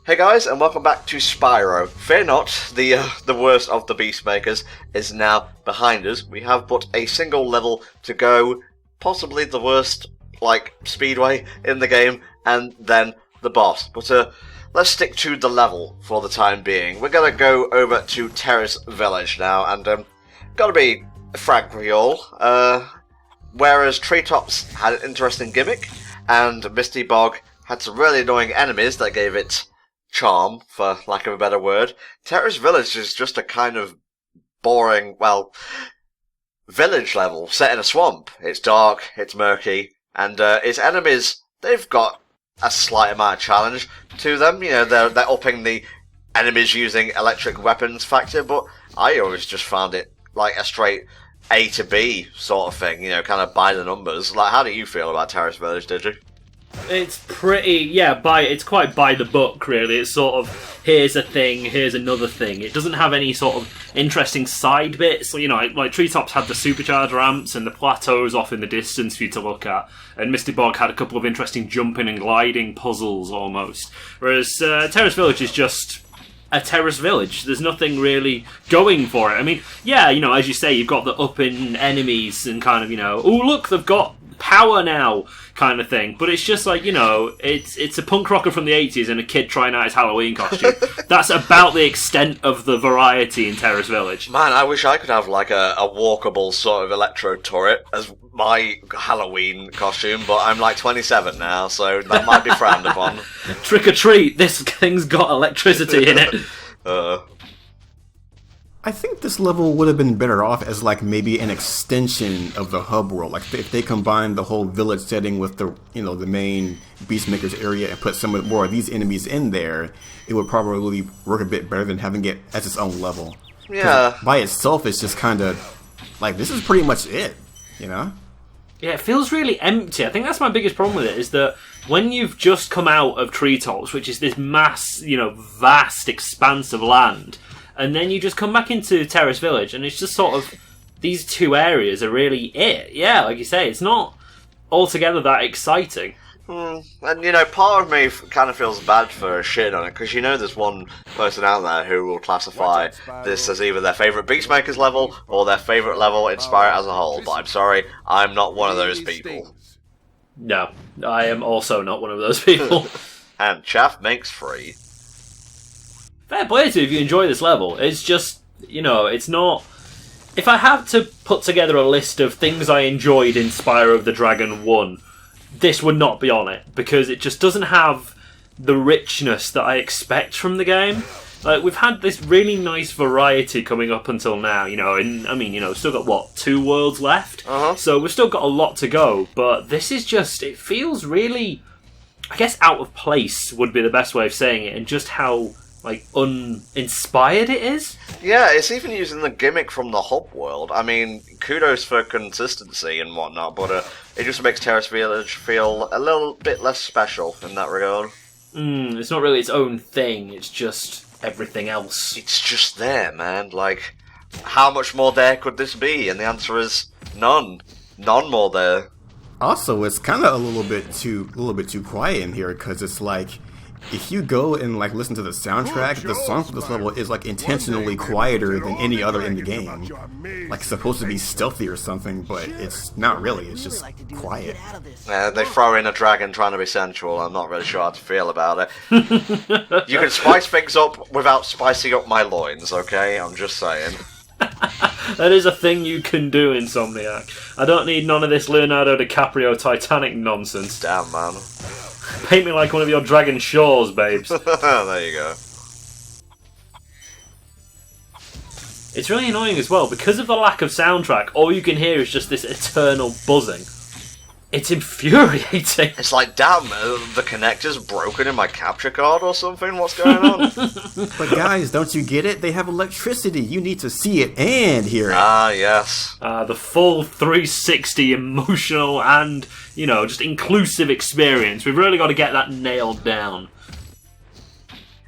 Hey guys, and welcome back to Spyro. Fear not, the worst of the Beastmakers is now behind us. We have but a single level to go, possibly the worst, speedway in the game, and then the boss. But let's stick to the level for the time being. We're gonna go over to Terrace Village now, and gotta be frank with you all. Whereas Treetops had an interesting gimmick, and Misty Bog had some really annoying enemies that gave it charm, for lack of a better word, Terrace Village is just a kind of boring, village level set in a swamp. It's dark, it's murky, and its enemies, they've got a slight amount of challenge to them. You know, they're upping the enemies using electric weapons factor, but I always just found it like a straight A to B sort of thing, you know, kind of by the numbers. Like, how do you feel about Terrace Village, did you? It's pretty, it's quite by the book, really. It's sort of, here's a thing, here's another thing. It doesn't have any sort of interesting side bits. You know, like Treetops had the supercharge ramps and the plateaus off in the distance for you to look at. And Misty Bog had a couple of interesting jumping and gliding puzzles, almost. Whereas Terrace Village is just a terrace village. There's nothing really going for it. I mean, yeah, you know, as you say, you've got the up-in enemies and kind of, you know, oh, look, they've got power now kind of thing, but it's just like, you know, it's a punk rocker from the 80s and a kid trying out his Halloween costume. That's about the extent of the variety in Terrace Village. Man, I wish I could have like a walkable sort of electro turret as my Halloween costume, but I'm like 27 now, so that might be frowned upon. Trick or treat, this thing's got electricity in it. I think this level would have been better off as like maybe an extension of the hub world. Like if they combined the whole village setting with the, you know, the main Beastmakers area and put some more of these enemies in there, it would probably work a bit better than having it as its own level. Yeah. By itself, it's just kind of like, this is pretty much it, you know? Yeah, it feels really empty. I think that's my biggest problem with it, is that when you've just come out of Treetops, which is this vast expanse of land, and then you just come back into Terrace Village, and it's just sort of, these two areas are really it. Yeah, like you say, it's not altogether that exciting. And, you know, part of me kind of feels bad for shitting on it, because you know there's one person out there who will classify this as either their favourite Beastmakers level, or their favourite level in Spyro as a whole, but I'm sorry, I'm not one of those people. No, I am also not one of those people. And chaff makes free. Fair play to you if you enjoy this level. It's just, you know, it's not... If I had to put together a list of things I enjoyed in Spyro the Dragon 1, this would not be on it, because it just doesn't have the richness that I expect from the game. Like, we've had this really nice variety coming up until now, you know, and I mean, you know, still got, 2 worlds left? So we've still got a lot to go, but this is just, it feels really, I guess out of place would be the best way of saying it, and just how uninspired it is. Yeah, it's even using the gimmick from the hub world. I mean, kudos for consistency and whatnot, but it just makes Terrace Village feel a little bit less special in that regard. It's not really its own thing, it's just everything else. It's just there, man. Like, how much more there could this be? And the answer is none. None more there. Also, it's kind of a little bit too quiet in here, because it's like, if you go and like listen to the soundtrack, the song for this level is like intentionally quieter than any other in the game. Like, it's supposed to be stealthy or something, but it's not really. It's just quiet. They throw in a dragon trying to be sensual. I'm not really sure how to feel about it. You can spice things up without spicing up my loins, okay? I'm just saying. That is a thing you can do, Insomniac. I don't need none of this Leonardo DiCaprio Titanic nonsense. Damn, man. Paint me like one of your Dragon Shores, babes. There you go. It's really annoying as well, because of the lack of soundtrack, all you can hear is just this eternal buzzing. It's infuriating. It's like, damn, the connector's broken in my capture card or something? What's going on? But guys, don't you get it? They have electricity. You need to see it and hear it. Ah, yes. The full 360 emotional and, you know, just inclusive experience. We've really got to get that nailed down.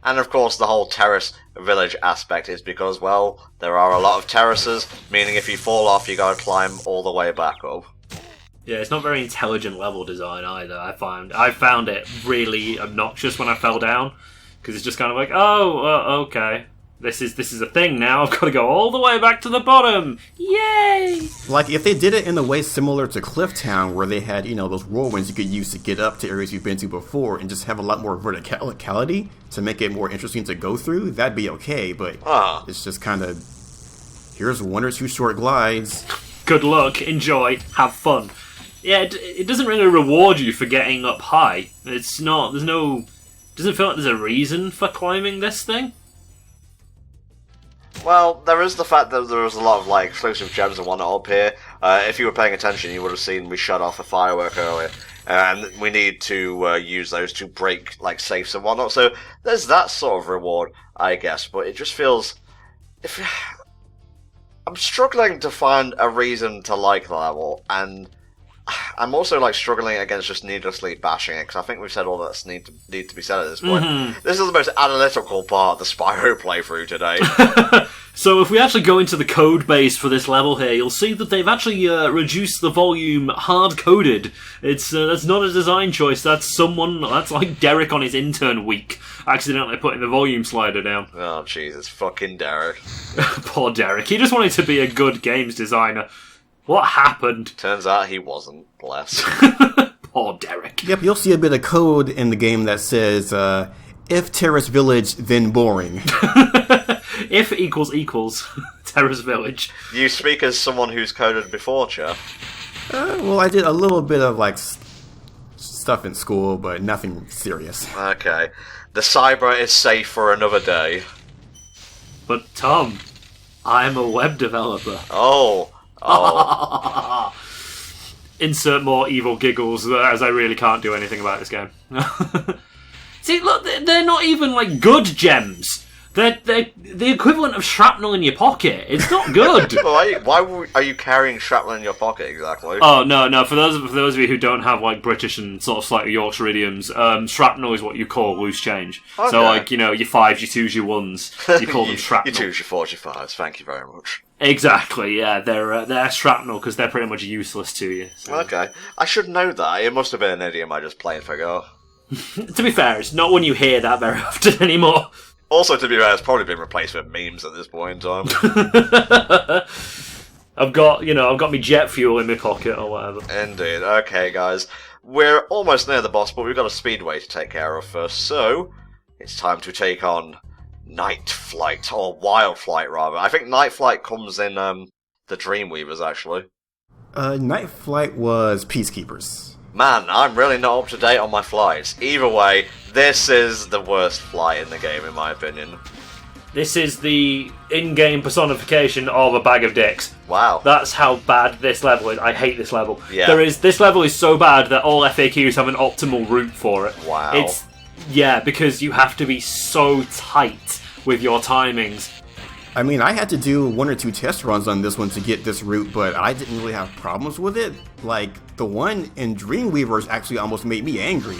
And of course, the whole Terrace Village aspect is because, well, there are a lot of terraces, meaning if you fall off, you gotta climb all the way back up. Yeah, it's not very intelligent level design either, I found it really obnoxious when I fell down. because it's just kind of like, oh, okay. This is a thing now. I've got to go all the way back to the bottom. Yay! Like, if they did it in a way similar to Clifftown, where they had, those whirlwinds you could use to get up to areas you've been to before, and just have a lot more verticality to make it more interesting to go through, that'd be okay, but it's just kind of, here's one or two short glides. Good luck, enjoy, have fun. Yeah, it doesn't really reward you for getting up high. Doesn't feel like there's a reason for climbing this thing. Well, there is the fact that there was a lot of exclusive gems and whatnot up here. If you were paying attention, you would have seen we shut off a firework earlier, and we need to use those to break safes and whatnot. So there's that sort of reward, I guess. But it just feels, I'm struggling to find a reason to like the level, and I'm also struggling against just needlessly bashing it, because I think we've said all that's need to be said at this point. Mm-hmm. This is the most analytical part of the Spyro playthrough today. So if we actually go into the code base for this level here, you'll see that they've actually reduced the volume hard-coded. It's that's not a design choice, that's like Derek on his intern week, accidentally putting the volume slider down. Oh, Jesus, fucking Derek. Poor Derek, he just wanted to be a good games designer. What happened? Turns out he wasn't, bless. Poor Derek. Yep, you'll see a bit of code in the game that says, if Terrace Village, then boring. If equals Terrace Village. You speak as someone who's coded before, Chair. Well, I did a little bit of, stuff in school, but nothing serious. Okay. The cyber is safe for another day. But, Tom, I'm a web developer. Oh. Insert more evil giggles, as I really can't do anything about this game. See, look, they're not even good gems. They're the equivalent of shrapnel in your pocket. It's not good. Why are you carrying shrapnel in your pocket exactly? Oh no! For those of you who don't have British and sort of slightly Yorkshire idioms, shrapnel is what you call loose change. Okay. So your fives, your twos, your ones, you call them shrapnel. Your twos, your fours, your fives. Thank you very much. Exactly. Yeah, they're shrapnel because they're pretty much useless to you. So. Okay, I should know that. It must have been an idiom I just plain forgot. To be fair, it's not one you hear that very often anymore. Also, to be fair, it's probably been replaced with memes at this point in time. I've got my jet fuel in my pocket or whatever. Indeed. Okay, guys. We're almost near the boss, but we've got a speedway to take care of first, so it's time to take on Night Flight, or Wild Flight, rather. I think Night Flight comes in the Dreamweavers, actually. Night Flight was Peacekeepers. Man, I'm really not up to date on my flights. Either way, this is the worst flight in the game, in my opinion. This is the in-game personification of a bag of dicks. Wow. That's how bad this level is. I hate this level. Yeah. This level is so bad that all FAQs have an optimal route for it. Wow. Because you have to be so tight with your timings. I mean, I had to do one or two test runs on this one to get this route, but I didn't really have problems with it. The one in Dreamweavers actually almost made me angry.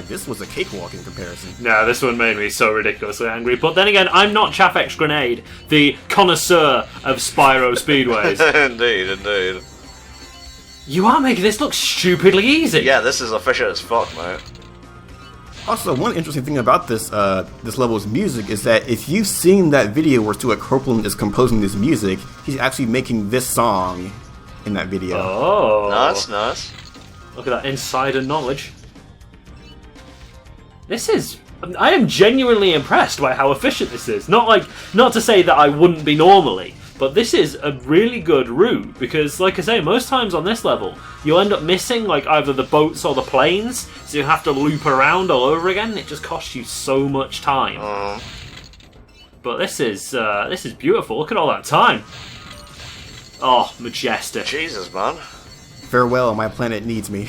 This was a cakewalk in comparison. No, this one made me so ridiculously angry. But then again, I'm not Chaffex Grenade, the connoisseur of Spyro speedways. Indeed. You are making this look stupidly easy. Yeah, this is efficient as fuck, mate. Also, one interesting thing about this level's music is that if you've seen that video where Stuart Copeland is composing this music, he's actually making this song in that video. Oh. Nice. Look at that insider knowledge. I am genuinely impressed by how efficient this is. Not to say that I wouldn't be normally, but this is a really good route, because, like I say, most times on this level, you'll end up missing, either the boats or the planes, so you have to loop around all over again. It just costs you so much time. But this is beautiful. Look at all that time. Oh, majestic. Jesus, man. Farewell, my planet needs me.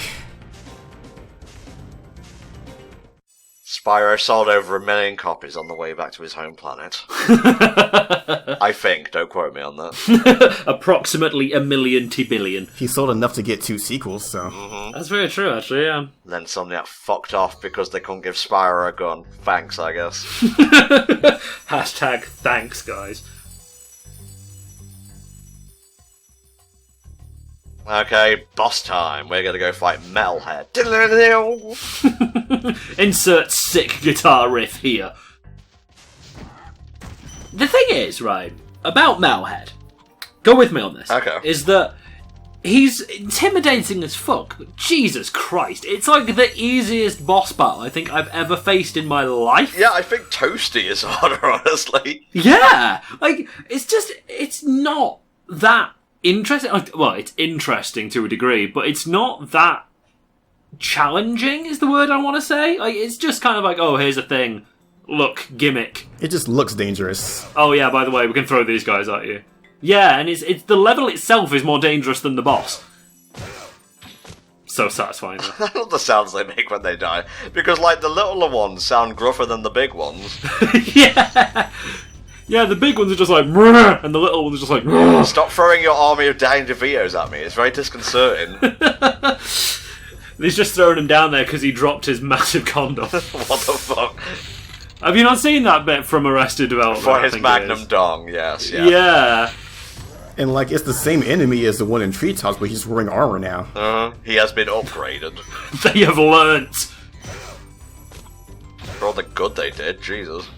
Spyro sold over 1 million copies on the way back to his home planet. I think, don't quote me on that. Approximately 1 million billion. He sold enough to get 2 sequels, so... Mm-hmm. That's very true, actually, yeah. Then Insomniac fucked off because they couldn't give Spyro a gun. Thanks, I guess. Hashtag thanks, guys. Okay, boss time. We're gonna go fight Mel Head. Insert sick guitar riff here. The thing is, right, about Mel Head, go with me on this, Okay. is that he's intimidating as fuck, but Jesus Christ, it's like the easiest boss battle I think I've ever faced in my life. Yeah, I think Toasty is harder, honestly. Yeah! Like, it's not that interesting. Well, it's interesting to a degree, but it's not that challenging, is the word I want to say. Like, it's just kind of like, oh, here's a thing. Look, gimmick. It just looks dangerous. Oh yeah, by the way, we can throw these guys at you. Yeah, and it's the level itself is more dangerous than the boss. So satisfying. I love the sounds they make when they die. Because, like, the littler ones sound gruffer than the big ones. Yeah! Yeah, the big ones are just like, "Mrrr," and the little ones are just like, "Mrrr." Stop throwing your army of Danny DeVitos at me. It's very disconcerting. He's just throwing him down there because he dropped his massive condom. What the fuck? Have you not seen that bit from Arrested Development? For I his think it magnum is? dong, yes, yeah. Yeah. And like, it's the same enemy as the one in Treetops, but he's wearing armor now. He has been upgraded. They have learnt. For all the good they did, Jesus.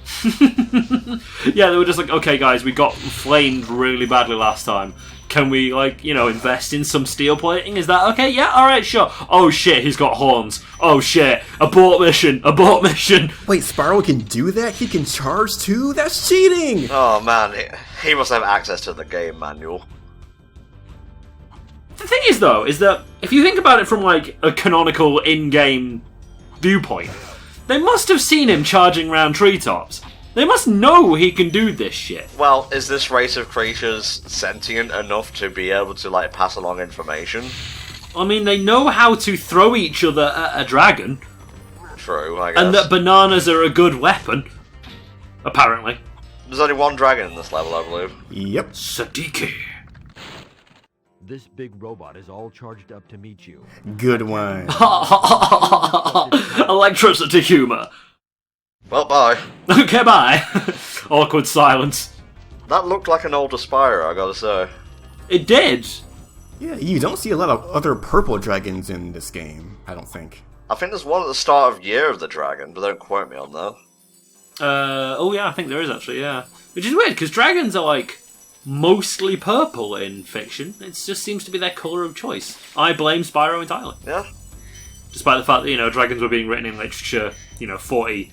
Yeah, they were just like, okay guys, we got flamed really badly last time. Can we, like, you know, invest in some steel plating? Is that okay? Yeah, alright, sure. Oh shit, he's got horns. Oh shit, abort mission, abort mission. Wait, Spyro can do that? He can charge too? That's cheating! Oh man, he must have access to the game manual. The thing is, though, is that if you think about it from, like, a canonical in-game viewpoint, they must have seen him charging around treetops. They must know he can do this shit. Well, is this race of creatures sentient enough to be able to, like, pass along information? I mean, they know how to throw each other at a dragon, True, I guess. and that bananas are a good weapon, apparently. There's only one dragon in this level, I believe. Yep. Sadiki. This big robot is all charged up to meet you. Good one. Electricity humour. Well, bye. Okay, bye. Awkward silence. That looked like an older Spyro, I gotta say. It did. Yeah, you don't see a lot of other purple dragons in this game, I don't think. I think there's one at the start of Year of the Dragon, but don't quote me on that. Oh yeah, I think there is actually, yeah. Which is weird, because dragons are, like, mostly purple in fiction. It just seems to be their colour of choice. I blame Spyro entirely. Yeah. Despite the fact that, you know, dragons were being written in literature, you know, 40,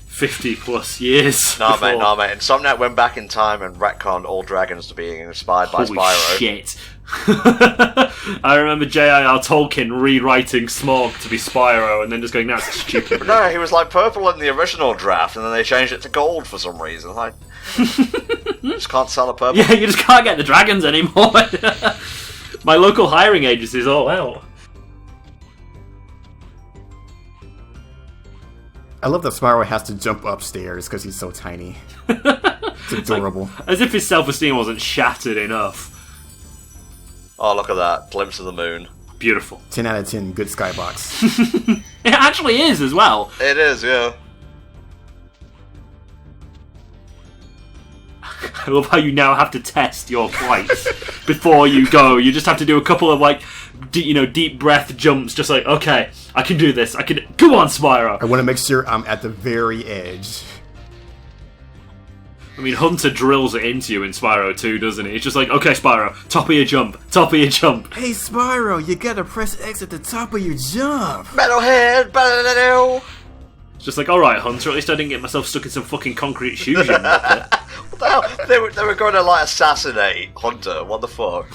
50 plus years Nah, before. mate. Insomniac went back in time and retconned all dragons to being inspired by Holy Spyro. shit. I remember J.I.R. Tolkien rewriting Smaug to be Spyro and then just going, that's stupid. No, he was like purple in the original draft, and then they changed it to gold for some reason. Like, just can't sell a purple. Yeah, you just can't get the dragons anymore. My local hiring agency's all out. I love that Spyro has to jump upstairs because he's so tiny. It's adorable. As if his self-esteem wasn't shattered enough. Oh, look at that. Glimpse of the moon. Beautiful. 10 out of 10, good skybox. It actually is as well. It is, yeah. I love how you now have to test your flights before you go. You just have to do a couple of, like, deep breath jumps. Just like, okay, I can do this. I can. Go on, Spyro. I want to make sure I'm at the very edge. I mean, Hunter drills it into you in Spyro 2, doesn't he? It's just like, okay, Spyro, top of your jump, top of your jump. Hey, Spyro, you gotta press X at the top of your jump. Metalhead! Ba-da-da-da. It's just like, alright, Hunter, at least I didn't get myself stuck in some fucking concrete shoes, you muppet. What the hell? They were going to, like, assassinate Hunter. What the fuck?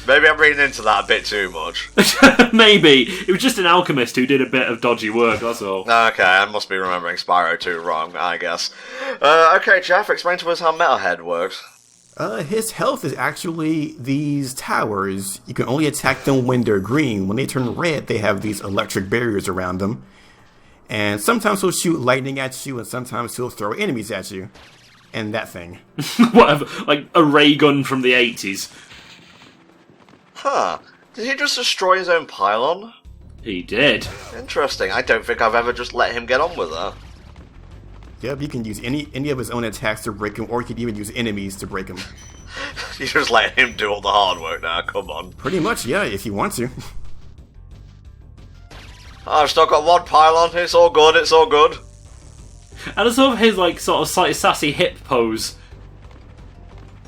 Maybe I'm reading into that a bit too much. Maybe. It was just an alchemist who did a bit of dodgy work, that's all. Okay, I must be remembering Spyro 2 wrong, I guess. Okay, Jeff, explain to us how Metalhead works. His health is actually these towers. You can only attack them when they're green. When they turn red, they have these electric barriers around them. And sometimes he'll shoot lightning at you, and sometimes he'll throw enemies at you. And that thing. Whatever, like a ray gun from the 80s. Huh. Did he just destroy his own pylon? He did. Interesting. I don't think I've ever just let him get on with that. Yep, you can use any of his own attacks to break him, or you could even use enemies to break him. You're just letting him do all the hard work now, come on. Pretty much, yeah, if you want to. I've still got one pylon, it's all good, it's all good. And I sort of his like sort of slightly sassy hip pose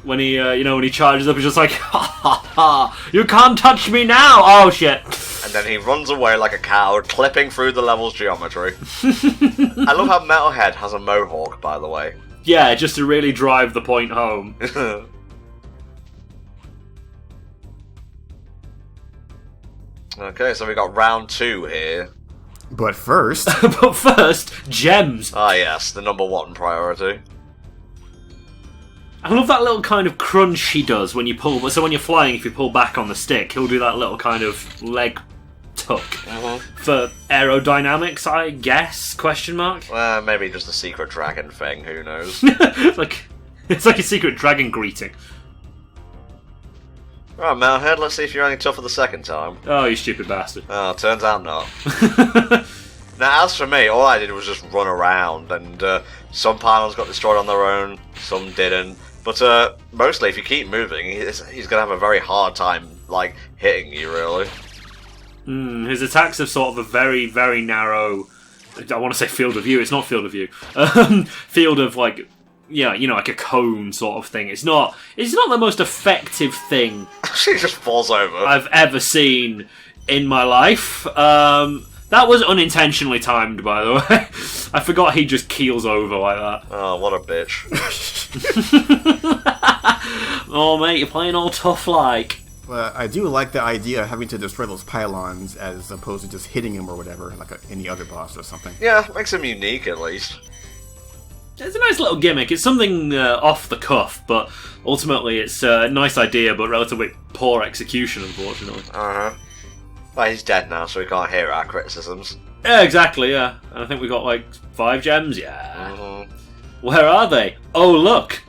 when he when he charges up, he's just like, ha ha ha, you can't touch me now. Oh shit. And then he runs away like a coward, clipping through the level's geometry. I love how Mel Head has a mohawk, by the way. Yeah, just to really drive the point home. Okay, so we got round 2 here. But first... But first, gems. Ah yes, the #1 priority. I love that little kind of crunch he does when you pull. So when you're flying, if you pull back on the stick, he'll do that little kind of leg tuck for aerodynamics, I guess? Question mark. Maybe just a secret dragon thing. Who knows? it's like a secret dragon greeting. Right, Melhead, let's see if you're any tougher the second time. Oh, you stupid bastard. Oh, turns out not. Now, as for me, all I did was just run around, and some pylons got destroyed on their own, some didn't. But mostly, if you keep moving, he's going to have a very hard time, like, hitting you, really. His attacks have sort of a very, very narrow... I want to say field of view, it's not field of view. Field of, like... Yeah, like a cone sort of thing. It's not the most effective thing She just falls over. I've ever seen in my life. That was unintentionally timed, by the way. I forgot he just keels over like that. Oh, what a bitch. Oh, mate, you're playing all tough like. I do like the idea of having to destroy those pylons as opposed to just hitting him or whatever, like any other boss or something. Yeah, makes him unique at least. It's a nice little gimmick. It's something off the cuff, but ultimately it's a nice idea, but relatively poor execution, unfortunately. Uh-huh. Well, he's dead now, so we can't hear our criticisms. Yeah, exactly, yeah. And I think we got, like, 5 gems, yeah. Mm-hmm. Where are they? Oh, look!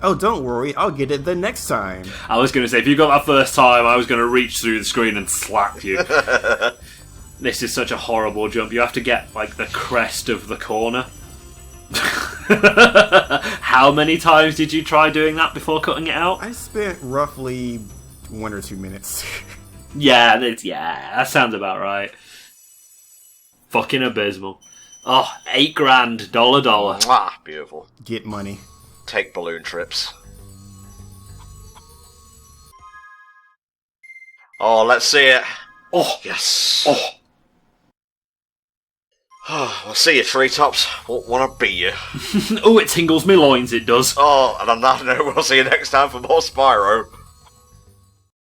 Oh, don't worry, I'll get it the next time. I was going to say, if you got that first time, I was going to reach through the screen and slap you. This is such a horrible jump. You have to get, like, the crest of the corner. How many times did you try doing that before cutting it out? I spent roughly 1 or 2 minutes. Yeah, that sounds about right. Fucking abysmal. Oh, $8,000, dollar. Mwah, beautiful. Get money. Take balloon trips. Oh, let's see it. Oh, Yes. oh. I'll see you, Treetops. Won't want to beat you. Oh, it tingles me loins, it does. Oh, and on that note, we'll see you next time for more Spyro.